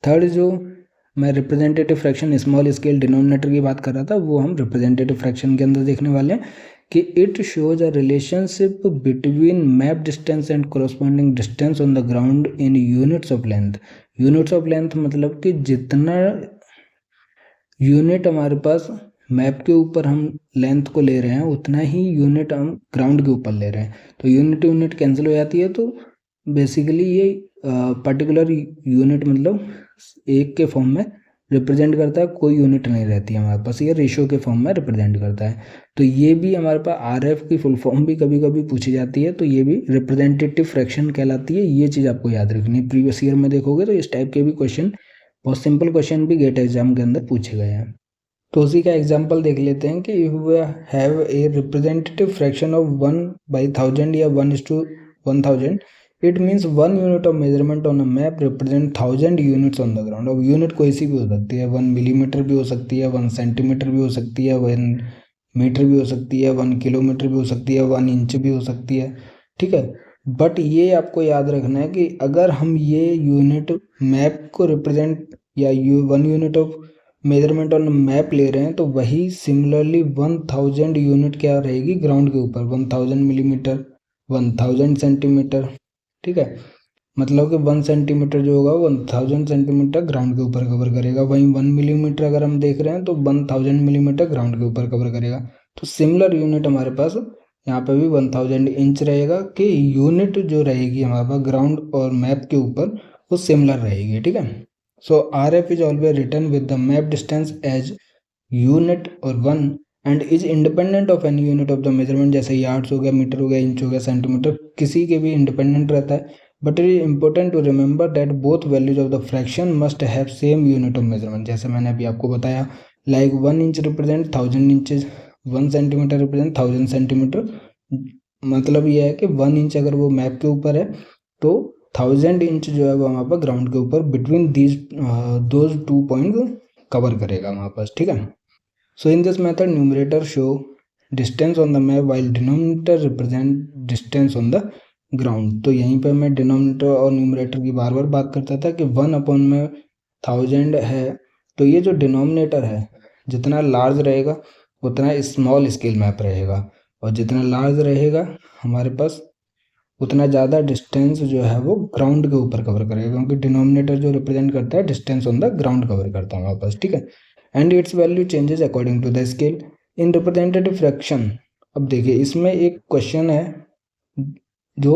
Third जो मैं representative fraction small scale denominator की बात कर रहा था, वो हम रिप्रेजेंटेटिव फ्रैक्शन के अंदर देखने वाले हैं कि it shows a relationship between map distance and corresponding distance on the ground in units of length. Units of length मतलब कि जितना यूनिट हमारे पास मैप के ऊपर हम लेंथ को ले रहे हैं उतना ही यूनिट हम ग्राउंड के ऊपर ले रहे हैं, तो यूनिट यूनिट कैंसिल हो जाती है। तो बेसिकली ये पर्टिकुलर यूनिट मतलब एक के फॉर्म में रिप्रेजेंट करता है, कोई यूनिट नहीं रहती है हमारे पास, ये रेशियो के फॉर्म में रिप्रेजेंट करता है। तो ये भी हमारे पास आरएफ की फुल फॉर्म भी कभी कभी पूछी जाती है, तो ये भी रिप्रेजेंटेटिव फ्रैक्शन कहलाती है। ये चीज़ आपको याद रखनी है, प्रीवियस ईयर में देखोगे तो इस टाइप के भी क्वेश्चन, बहुत सिंपल क्वेश्चन भी गेट एग्जाम के अंदर पूछे गए हैं। तो उसी का एग्जांपल देख लेते हैं कि if we have a representative fraction of 1/1000 या 1:1000, it means 1 unit of measurement on a map represent 1000 units on the ground. अब यूनिट कोई सी भी हो सकती है, 1 मिलीमीटर भी हो सकती है, 1 सेंटीमीटर भी हो सकती है, 1 मीटर भी हो सकती है, 1 किलोमीटर भी हो सकती है, 1 इंच भी हो सकती है, ठीक है। बट ये आपको याद रखना है कि अगर हम ये यूनिट मैप को रिप्रेजेंट या 1 unit of measurement on map ले रहे हैं, तो वही सिमिलरली 1000 यूनिट क्या रहेगी ग्राउंड के ऊपर, 1000 मिलीमीटर, 1000 सेंटीमीटर, ठीक है। मतलब कि 1 सेंटीमीटर जो होगा 1000 सेंटीमीटर ग्राउंड के ऊपर कवर करेगा, वहीं 1 मिलीमीटर अगर हम देख रहे हैं तो 1000 मिलीमीटर ग्राउंड के ऊपर कवर करेगा। तो सिमिलर यूनिट हमारे पास यहाँ पे भी 1000 इंच रहेगा कि यूनिट जो रहेगी हमारे पास ग्राउंड और मैप के ऊपर वो सिमिलर रहेगी, ठीक है। So RF is always written with the map distance as unit or 1 and is independent of any unit of the measurement, जैसे यार्ड्स हो गया, मीटर हो गया, इंच हो गया, सेंटीमीटर, किसी के भी इंडिपेंडेंट रहता है। But it is important to remember that both values of the fraction must have same unit of measurement, जैसे मैंने अभी आपको बताया, like 1 inch represent 1000 inches, 1 centimetre represent 1000 centimetre. मतलब ये है कि 1 इंच अगर वो मैप के ऊपर है तो 1000 इंच जो है वो हमारे पास ग्राउंड के ऊपर बिटवीन दोज 2 पॉइंट कवर करेगा हमारे पास, ठीक है। So in this method numerator show distance on the map while denominator represent distance on the ground. तो यहीं पर मैं डिनोमिनेटर और न्यूमरेटर की बार बार बात करता था कि 1 अपॉन में 1000 है, तो ये जो डिनोमिनेटर है जितना लार्ज रहेगा उतना स्मॉल स्केल मैप रहेगा, और जितना लार्ज रहेगा हमारे पास उतना ज़्यादा डिस्टेंस जो है वो ग्राउंड के ऊपर कवर करेगा, क्योंकि डिनोमिनेटर जो रिप्रेजेंट करता है distance on the ground cover करता है हमारे पास, ठीक है। And its value changes according to the scale in representative fraction. अब देखिए इसमें एक क्वेश्चन है जो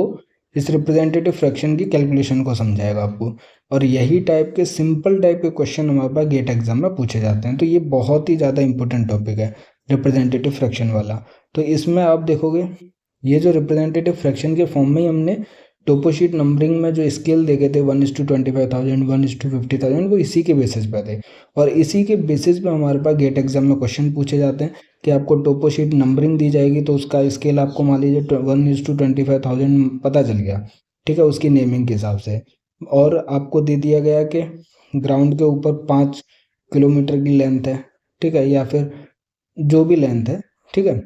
इस रिप्रेजेंटेटिव फ्रैक्शन की कैलकुलेशन को समझाएगा आपको, और यही टाइप के सिंपल टाइप के क्वेश्चन हमारे पास गेट एग्जाम में पूछे जाते हैं। तो ये बहुत ही ज़्यादा इंपॉर्टेंट टॉपिक है रिप्रेजेंटेटिव फ्रैक्शन वाला। तो इसमें आप देखोगे ये जो रिप्रेजेंटेटिव फ्रैक्शन के फॉर्म में ही हमने टोपोशीट नंबरिंग में जो स्केल देखे थे 1:25,000, 1:50,000, वो इसी के बेसिस पे थे, और इसी के बेसिस पे हमारे पास गेट एग्जाम में क्वेश्चन पूछे जाते हैं कि आपको टोपोशीट नंबरिंग दी जाएगी तो उसका स्केल आपको मान लीजिए 1:25,000 पता चल गया, ठीक है, उसकी नेमिंग के हिसाब से, और आपको दे दिया गया कि ग्राउंड के ऊपर 5 किलोमीटर की लेंथ है, ठीक है, या फिर जो भी लेंथ है, ठीक है,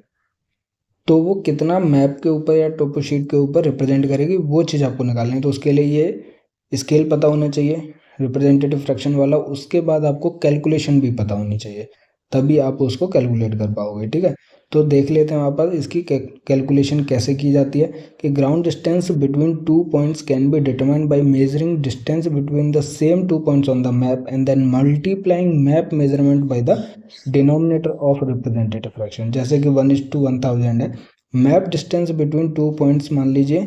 तो वो कितना मैप के ऊपर या टोपोशीट के ऊपर रिप्रेजेंट करेगी वो चीज़ आपको निकालनी है। तो उसके लिए ये स्केल पता होना चाहिए रिप्रेजेंटेटिव फ्रैक्शन वाला, उसके बाद आपको कैलकुलेशन भी पता होनी चाहिए, तभी आप उसको कैलकुलेट कर पाओगे, ठीक है। तो देख लेते हैं वहाँ पर इसकी कैलकुलेशन कैसे की जाती है कि ground distance between 2 points can be determined by measuring distance between the same 2 points on the map and then multiplying map measurement by the denominator of representative fraction. जैसे कि 1:1000 है, मैप डिस्टेंस बिटवीन 2 पॉइंट्स मान लीजिए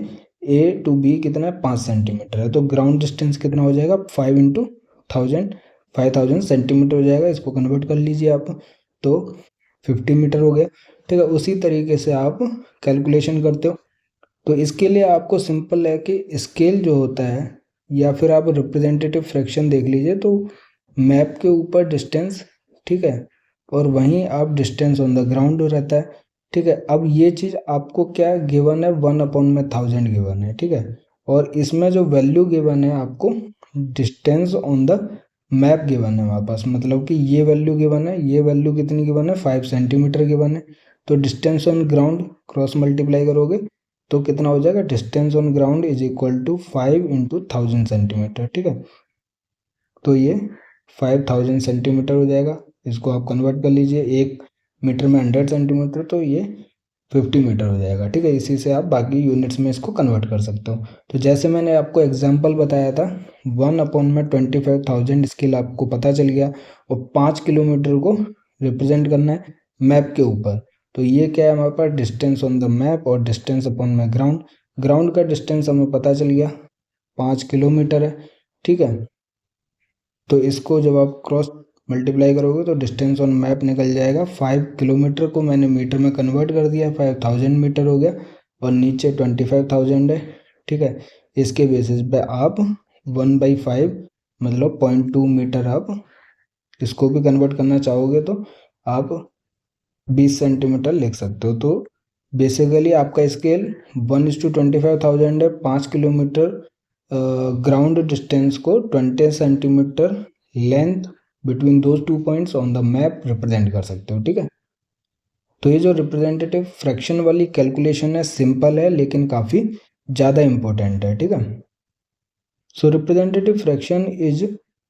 ए to be कितना है 5 centimetre है, तो ground distance कितना हो जाएगा 5 × 1000, 5000 सेंटीमीटर हो जाएगा। इसको कन्वर्ट कर लीजिए आप, तो 50 मीटर हो गया, ठीक है। उसी तरीके से आप कैलकुलेशन करते हो। तो इसके लिए आपको सिंपल है कि स्केल जो होता है या फिर आप रिप्रेजेंटेटिव फ्रैक्शन देख लीजिए, तो मैप के ऊपर डिस्टेंस, ठीक है, और वहीं आप डिस्टेंस ऑन द ग्राउंड रहता है, ठीक है। अब ये चीज़ आपको क्या गिवन है 1/1000 गिवन है, ठीक है, और इसमें जो वैल्यू गिवन है आपको distance on the map given है हमारे पास, मतलब कि ये वैल्यू गिवन है, ये वैल्यू कितनी गिवन है 5 सेंटीमीटर गिवन है। तो distance on ground cross multiply करोगे तो कितना हो जाएगा, distance on ground is equal to 5 × 1000 centimetre, ठीक है। तो ये 5000 सेंटीमीटर हो जाएगा। इसको आप कन्वर्ट कर लीजिए, 1 मीटर में 100 सेंटीमीटर, तो ये 50 मीटर हो जाएगा। ठीक है, इसी से आप बाकी यूनिट्स में इसको कन्वर्ट कर सकते हो। तो जैसे मैंने आपको एग्जांपल बताया था 1/25,000 स्केल आपको पता चल गया, और 5 किलोमीटर को रिप्रेजेंट करना है मैप के ऊपर। तो ये क्या है हमारे पास, डिस्टेंस ऑन द मैप और distance upon my ground. Ground का डिस्टेंस हमें पता चल गया 5 किलोमीटर है। ठीक है, तो इसको जब आप क्रॉस मल्टीप्लाई करोगे तो डिस्टेंस ऑन मैप निकल जाएगा। 5 किलोमीटर को मैंने मीटर में कन्वर्ट कर दिया, 5000 मीटर हो गया, और नीचे 25,000 है। ठीक है, इसके बेसिस पे आप 1/5 मतलब 0.2 मीटर आप इसको भी कन्वर्ट करना चाहोगे तो आप 20 सेंटीमीटर लिख सकते हो। तो बेसिकली आपका स्केल 1:25,000 है। 5 किलोमीटर ग्राउंड डिस्टेंस को 20 centimetre length between those 2 points on the map represent कर सकते हो। ठीक है, तो ये जो रिप्रेजेंटेटिव फ्रैक्शन वाली कैलकुलेशन है सिंपल है लेकिन काफ़ी ज़्यादा इम्पोर्टेंट है। ठीक है, so representative fraction is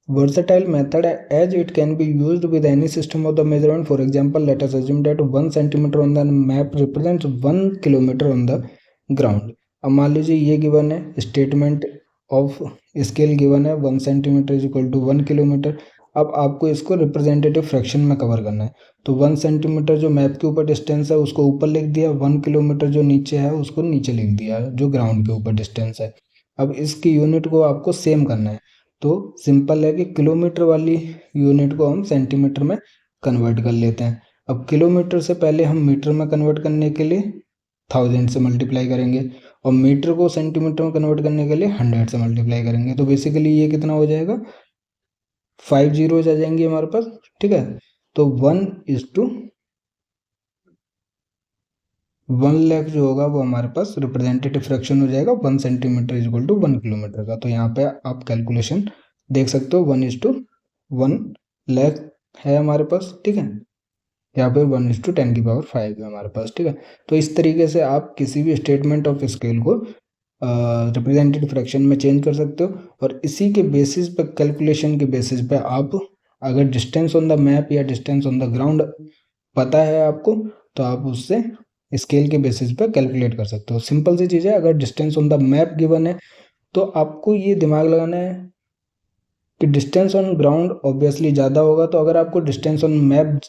versatile method as it can be used with any system of the measurement. For example, let us assume that 1 centimeter on the map represents 1 kilometer on the ground. अब मान लीजिए ये given है, statement of scale given है 1 centimetre is equal to 1 kilometre. अब आपको इसको representative fraction में कवर करना है। तो 1 सेंटीमीटर जो मैप के ऊपर डिस्टेंस है उसको ऊपर लिख दिया, 1 किलोमीटर जो नीचे है उसको नीचे लिख दिया जो ग्राउंड के ऊपर डिस्टेंस है। अब इसकी यूनिट को आपको सेम करना है, तो सिंपल है कि किलोमीटर वाली यूनिट को हम सेंटीमीटर में कन्वर्ट कर लेते हैं। अब किलोमीटर से पहले हम मीटर में कन्वर्ट करने के लिए 1000 से मल्टीप्लाई करेंगे, और मीटर को सेंटीमीटर में कन्वर्ट करने के लिए 100 से मल्टीप्लाई करेंगे। तो बेसिकली ये कितना हो जाएगा, 5 जीरोज आ जाएंगे हमारे पास। ठीक है, तो 1 लाख जो होगा वो हमारे पास रिप्रेजेंटेटिव फ्रैक्शन हो जाएगा 1 centimetre is equal to 1 kilometre का। तो यहाँ पे आप कैलकुलेशन देख सकते हो, 1:1 लाख है हमारे पास। ठीक है, यहाँ पे 1:10⁵ है हमारे पास। ठीक है, तो इस तरीके से आप किसी भी स्टेटमेंट ऑफ स्केल को रिप्रेजेंटेटिव फ्रैक्शन में चेंज कर सकते हो, और इसी के बेसिस पे, कैलकुलेशन के बेसिस पे आप अगर डिस्टेंस ऑन द मैप या डिस्टेंस ऑन द ग्राउंड पता है आपको, तो आप उससे स्केल के बेसिस पे कैलकुलेट कर सकते हो। सिंपल सी चीज़ है, अगर distance on the map given है तो आपको ये दिमाग लगाना है कि डिस्टेंस ऑन ग्राउंड ऑब्वियसली ज़्यादा होगा। तो अगर आपको डिस्टेंस ऑन मैप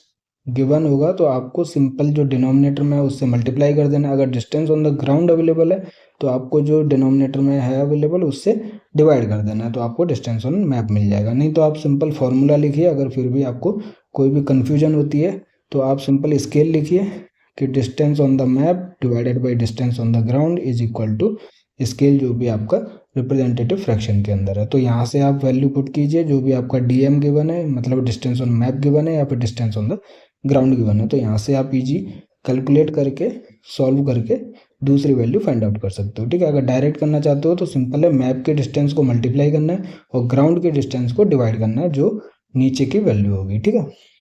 गिवन होगा तो आपको सिंपल जो डिनोमिनेटर में है उससे मल्टीप्लाई कर देना है। अगर distance on the ground available है तो आपको जो डिनोमिनेटर में है अवेलेबल उससे डिवाइड कर देना है, तो आपको डिस्टेंस ऑन मैप मिल जाएगा। नहीं तो आप सिंपल फार्मूला लिखिए, अगर फिर भी आपको कोई भी कन्फ्यूजन होती है तो आप सिंपल स्केल लिखिए कि distance on the map divided by distance on the ground is equal to scale जो भी आपका रिप्रेजेंटेटिव फ्रैक्शन के अंदर है। तो यहाँ से आप वैल्यू पुट कीजिए जो भी आपका डीएम गिवन है, मतलब डिस्टेंस ऑन मैप गिवन है या फिर distance on the ground given है। तो यहाँ से आप इजी कैलकुलेट करके सॉल्व करके दूसरी वैल्यू फाइंड आउट कर सकते हो। ठीक है, अगर डायरेक्ट करना चाहते हो तो सिंपल है, मैप के डिस्टेंस को मल्टीप्लाई करना है और ग्राउंड के डिस्टेंस को डिवाइड करना है जो नीचे की वैल्यू होगी। ठीक है।